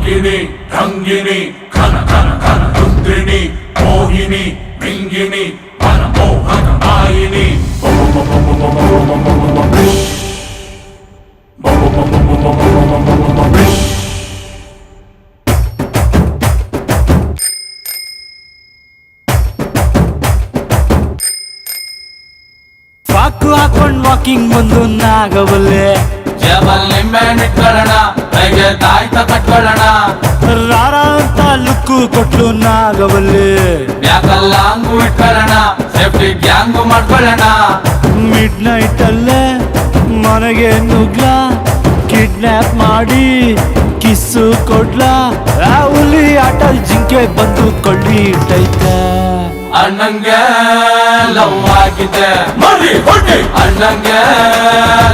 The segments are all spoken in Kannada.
ಅಂಕಿನಿ ರಂಗಿನಿ ಘನ ಘನ ಘನ ರುದ್ರಿಣಿ ಮೋಹಿನಿ ಮಿಂಗಿನಿ ಮನಮೋಹಕ ಮಾಯಿನಿ ಪಾಕು ಹಾಕೊಂಡ್ ವಾಕಿಂಗ್ ಬಂದು ನಾಗವಲ್ಲೆ ಜಬಲ್ ನಿಂಬೆ ಇಟ್ಕೊಳ್ಳೋಣ ಕೈಗೆ ತಾಯ್ತ ಕಟ್ಕೊಳ್ಳೋಣ ರಾರ ಅಂತ ಲುಕ್ಕು ಕೊಟ್ಲು ನಾಗವಲ್ಲೆ ಬ್ಯಾಕಲ್ಲ ಹಂಗು ಇಟ್ಕೊಳ್ಳೋಣ ಸೇಫ್ಟಿ ಗ್ಯಾಂಗು ಮಾಡ್ಕೊಳ್ಳೋಣ ಮಿಡ್ ನೈಟ್ ಅಲ್ಲೇ ಮನೆಗೆ ನುಗ್ಲ ಕಿಡ್ನಾಪ್ ಮಾಡಿ ಕಿಸ್ಸು ಕೊಡ್ಲ ಆ ಹುಲಿ ಆಟಲ್ ಜಿಂಕೆ ಬಂದು ಕೊಳ್ಳಿ ಇಟ್ಟೈತೆ ಅಣ್ಣಂಗೆ ಲವ್ ಆಗಿದೆ ಮರಿ ಹೊಡಿ ಅಣ್ಣಂಗೆ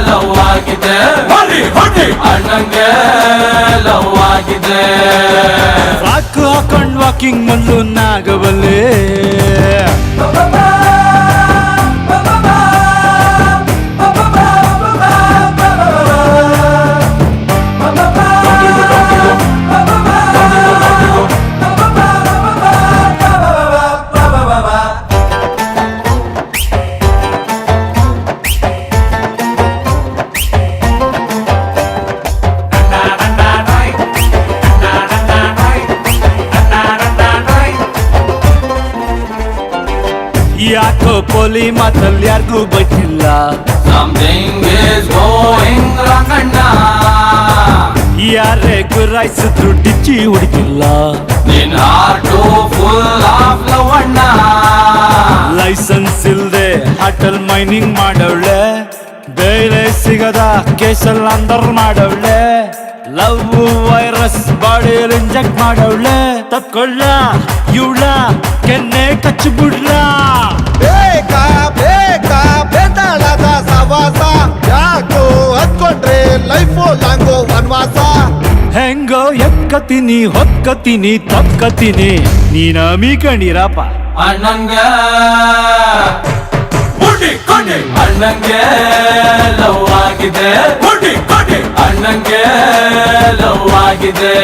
ಲವ್ ಆಗಿದೆ ಮರಿ ಹೊಡಿ ಅಣ್ಣಂಗೆ ಲವ್ ಆಗಿದೆ ಪಾಕು ಹಾಕೊಂಡ್ ವಾಕಿಂಗ್ ಬಂದು ನಾಗವಲ್ಲೆ ಯಾಕೋ ಪೋಲಿ ಮಾತಲ್ಲಿ ಯಾರಿಗೂ ಬೈತಿಲ್ಲ ಸಮಥಿಂಗ್ ಇಸ್ ಗೋಯಿಂಗ್ ರಾಂಗ್ ಅಣ್ಣ ಯಾರೇ ಗುರಾಯಿಸಿದ್ರು ಡಿಚ್ಚಿ ಹೊಡಿತಿಲ್ಲ ನಿನ್ ಹಾರ್ಟು ಫುಲ್ ಆಫ್ ಲವ್ ಅಣ್ಣ ಲೈಸೆನ್ಸ್ ಇಲ್ದೆ ಹಾಟಲ್ ಮೈನಿಂಗ್ ಮಾಡವಳೆ ಬೇರೆ ಸಿಗದ ಕೇಸಲ್ ಅಂದರ್ ಮಾಡವಳೆ ಲವ್ ವೈರಸ್ ಬಾಡಿಯಲ್ಲಿ ಇಂಜೆಕ್ಟ್ ಮಾಡವಳೆ ತಪ್ಕೊಳ್ಳ ಇವಳ ಕೆನ್ನೆ ಕಚ್ಚಿಬಿಡ್ಲ ಬೇಕಾ ಬೇಕಾ ಬೇತಾಳದ ಸವಾಸ ಯಾಕೋ ಹತ್ಕೊಂಡ್ರೆ ಲೈಫು ಲಾಂಗೋ ವನವಾಸ ಹೆಂಗೋ ಎಕ್ಕತೀನಿ ಹೊಕ್ಕತೀನಿ ತಕ್ಕತೀನಿ ನೀನ ಮೀಕಣಿರಪ್ಪ ಅಣ್ಣಂಗೆ ಮುಡಿ ಕೊಡಿ ಅಣ್ಣಂಗೆ ಲವ್ ಆಗಿದೆ ಮುಡಿ ಕೊಡಿ ಅಣ್ಣಂಗೆ ಲವ್ ಆಗಿದೆ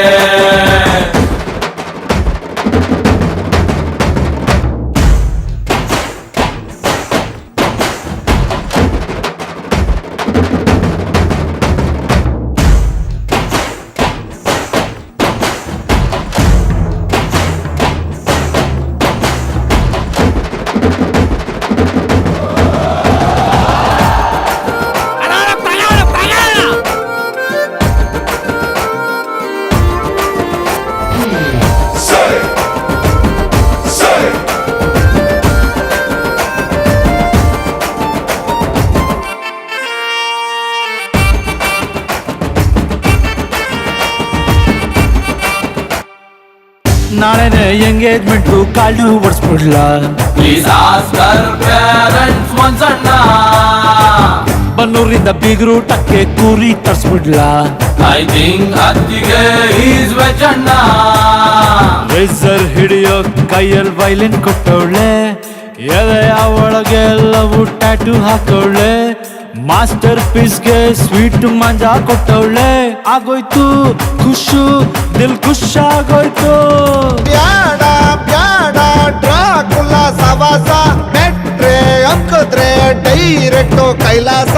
ನಾಳೆನೆ ಎಂಗೇಜ್ಮೆಂಟು ಕಾಳು ಓಡಿಸ್ಬಿಡ್ಲ ಪ್ಲೀಸ್ ಆಸ್ಕರ್ ಪೇರೆಂಟ್ಸ್ ಒಂದ್ಸಣ್ಣ ಬನ್ನೂರಿಂದ ಬೀಗರು ಟಕ್ಕೆ ಕೂರಿ ತರ್ಸ್ಬಿಡ್ಲ ಐ ಥಿಂಕ್ ಅತ್ತಿಗೆ ಈಸ್ ವೆಜ್ ಅಣ್ಣ ರೇಸರ್ ಹಿಡಿಯೋ ಕೈಯಲ್ಲಿ ವೈಲಿನ್ ಕೊಟ್ಟವಳೆ ಎದೆಯ ಒಳಗೆ ಎಲ್ಲವೂ ಟ್ಯಾಟು ಹಾಕವಳೆ ಮಾಸ್ಟರ್ ಪೀಸ್ಗೆ ಸ್ವೀಟ್ ಮಂಜಾ ಕೊಟ್ಟವಳೆ ಆಗೋಯ್ತು ಖುಷು ದಿಲ್ ಖುಷ್ ಆಗೋಯ್ತು ಬ್ಯಾಡ ಬ್ಯಾಡ ಡ್ರಾಕುಲ ಸವಾಸ ಮೆಟ್ರೆ ಅಂಕದ್ರೆ ಡೈರೆಕ್ಟ್ ಕೈಲಾಸ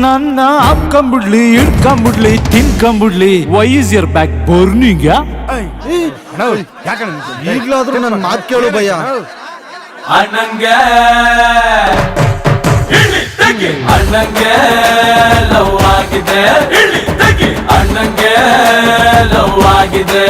ನನ್ನ ಹಾಕೊಂಬಿಡ್ಲಿ ಇಡ್ಕೊಂಬಿಡ್ಲಿ ತಿನ್ಕೊಂಬಿಡ್ಲಿ ವೈ ಇಸ್ ಯರ್ ಬ್ಯಾಕ್ ಬೋರ್ನಿಂಗ್ ಈಗ್ಲಾದ್ರೂ ನನ್ನ ಮಾತು ಕೇಳು ಭಯ್ಯ ಅಣ್ಣಂಗೆ ಇಳಿ ತೆಗಿ ಅಣ್ಣಂಗೆ ಲವ್ ಆಗಿದೆ ಇಳಿ ತೆಗಿ ಅಣ್ಣಂಗೆ ಲವ್ ಆಗಿದೆ